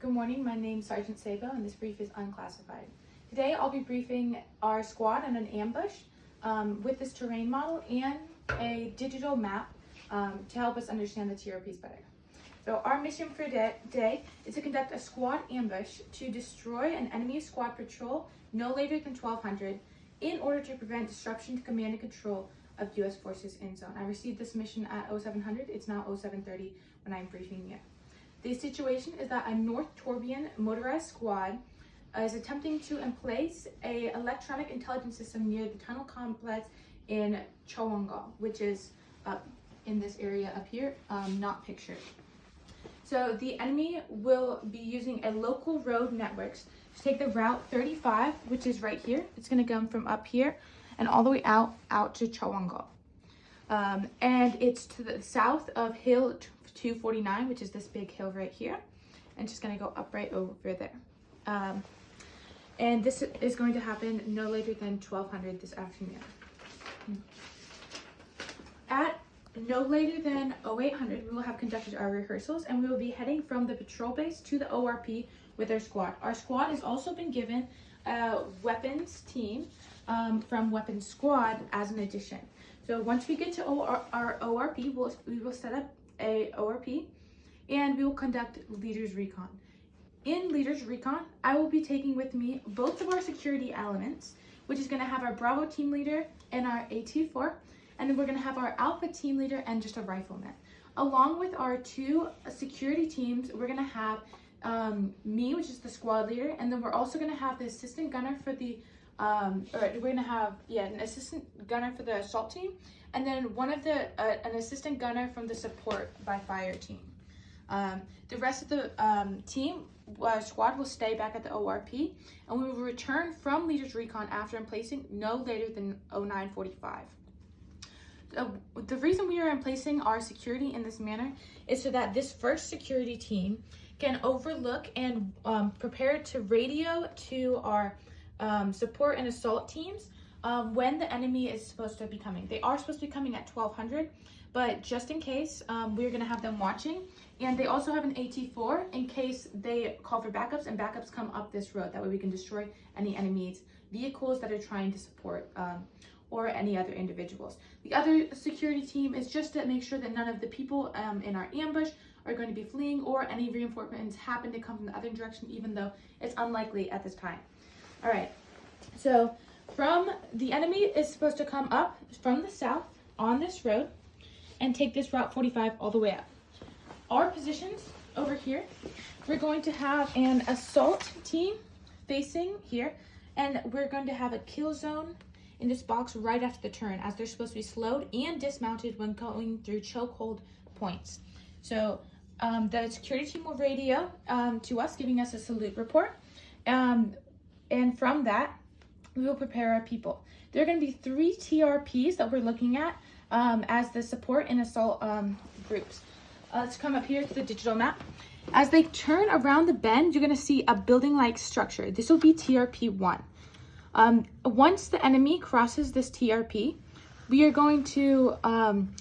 Good morning, my name is Sergeant Sabo and this brief is unclassified. Today I'll be briefing our squad on an ambush with this terrain model and a digital map to help us understand the TRPs better. So our mission for today is to conduct a squad ambush to destroy an enemy squad patrol no later than 1200 in order to prevent disruption to command and control of U.S. forces in zone. I received this mission at 0700, it's now 0730 when I'm briefing you. The situation is that a North Torbian motorized squad is attempting to emplace a electronic intelligence system near the tunnel complex in Chowongal, which is up in this area up here, not pictured. So the enemy will be using a local road networks to take the route 35, which is right here. It's going to come from up here and all the way out to Chowongal. And it's to the south of Hill 249, which is this big hill right here, and just going to go up right over there. And this is going to happen no later than 1200 this afternoon. At no later than 0800, we will have conducted our rehearsals, and we will be heading from the patrol base to the ORP with our squad. Our squad has also been given a weapons team from Weapons Squad as an addition. So once we get to our ORP, we will set up a ORP and we will conduct Leaders Recon. In Leaders Recon, I will be taking with me both of our security elements, which is going to have our Bravo team leader and our AT4, and then we're going to have our Alpha team leader and just a rifleman. Along with our two security teams, we're going to have me, which is the squad leader, and then we're also going to have the assistant gunner for the we're going to have an assistant gunner for the assault team, and then one of the an assistant gunner from the support by fire team. The rest of the team squad will stay back at the ORP, and we will return from Leaders Recon after emplacing no later than 0945. The reason we are emplacing our security in this manner is so that this first security team can overlook and prepare to radio to our support and assault teams when the enemy is supposed to be coming. They are supposed to be coming at 1200, but just in case, we're going to have them watching. And they also have an AT4 in case they call for backups and backups come up this road. That way we can destroy any enemy's vehicles that are trying to support or any other individuals. The other security team is just to make sure that none of the people in our ambush are going to be fleeing or any reinforcements happen to come from the other direction, even though it's unlikely at this time. All right, so the enemy is supposed to come up from the south on this road and take this Route 45 all the way up. Our positions over here, we're going to have an assault team facing here, and we're going to have a kill zone in this box right after the turn, as they're supposed to be slowed and dismounted when going through chokehold points. So the security team will radio to us, giving us a salute report. And from that, we will prepare our people. There are going to be 3 TRPs that we're looking at as the support and assault groups. Let's come up here to the digital map. As they turn around the bend, you're going to see a building-like structure. This will be TRP 1. Once the enemy crosses this TRP, we are going to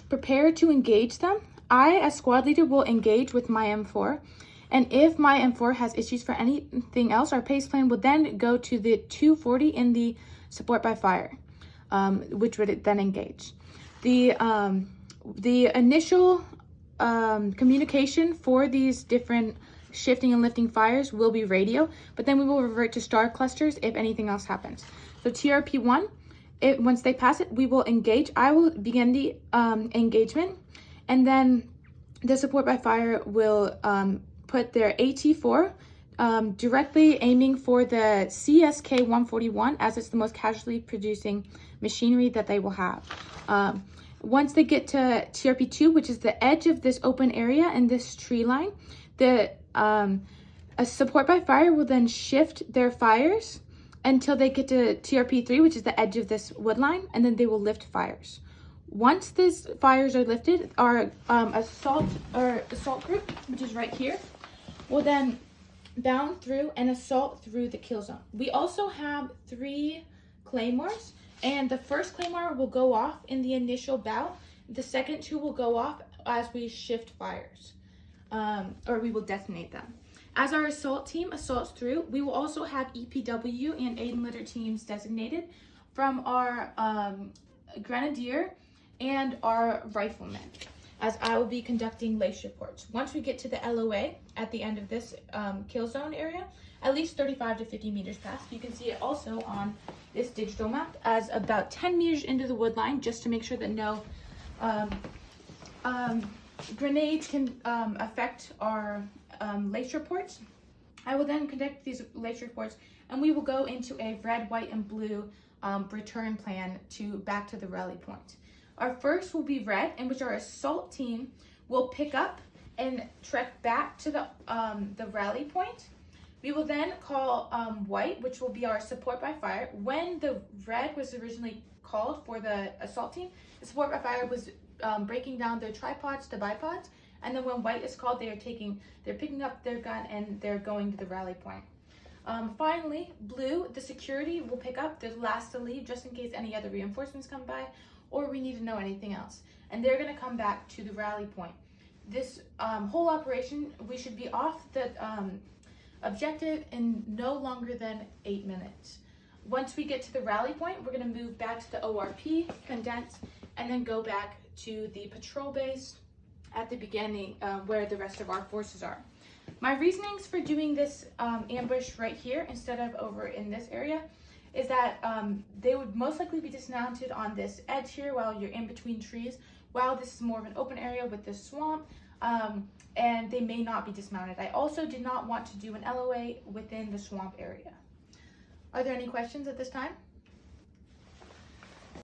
prepare to engage them. I, as squad leader, will engage with my M4. And if my M4 has issues for anything else, our pace plan would then go to the 240 in the support by fire, which would then engage. The initial communication for these different shifting and lifting fires will be radio, but then we will revert to star clusters if anything else happens. So TRP 1, once they pass it, we will engage. I will begin the engagement, and then the support by fire will put their AT4 directly aiming for the CSK 141, as it's the most casualty producing machinery that they will have. Once they get to TRP 2, which is the edge of this open area and this tree line, a support by fire will then shift their fires until they get to TRP 3, which is the edge of this wood line, and then they will lift fires. Once these fires are lifted, our assault group, which is right here, will then bound through and assault through the kill zone. We also have 3 claymores, and the first claymore will go off in the initial bout. The second 2 will go off as we shift fires, or we will detonate them. As our assault team assaults through, we will also have EPW and aid and litter teams designated from our grenadier and our riflemen, as I will be conducting lace reports. Once we get to the LOA at the end of this kill zone area, at least 35 to 50 meters past. You can see it also on this digital map as about 10 meters into the wood line, just to make sure that no grenades can affect our lace reports. I will then conduct these lace reports, and we will go into a red, white, and blue return plan back to the rally point. Our first will be red, in which our assault team will pick up and trek back to the rally point. We will then call white, which will be our support by fire. When the red was originally called for the assault team, the support by fire was breaking down their tripods to bipods, and then when white is called, they're picking up their gun and they're going to the rally point. Finally, blue, the security will pick up the last to leave, just in case any other reinforcements come by or we need to know anything else, and they're going to come back to the rally point. This whole operation, we should be off the objective in no longer than 8 minutes. Once we get to the rally point, we're going to move back to the ORP, condense, and then go back to the patrol base at the beginning where the rest of our forces are. My reasonings for doing this ambush right here instead of over in this area is that they would most likely be dismounted on this edge here while you're in between trees, while this is more of an open area with this swamp, and they may not be dismounted. I also did not want to do an LOA within the swamp area. Are there any questions at this time?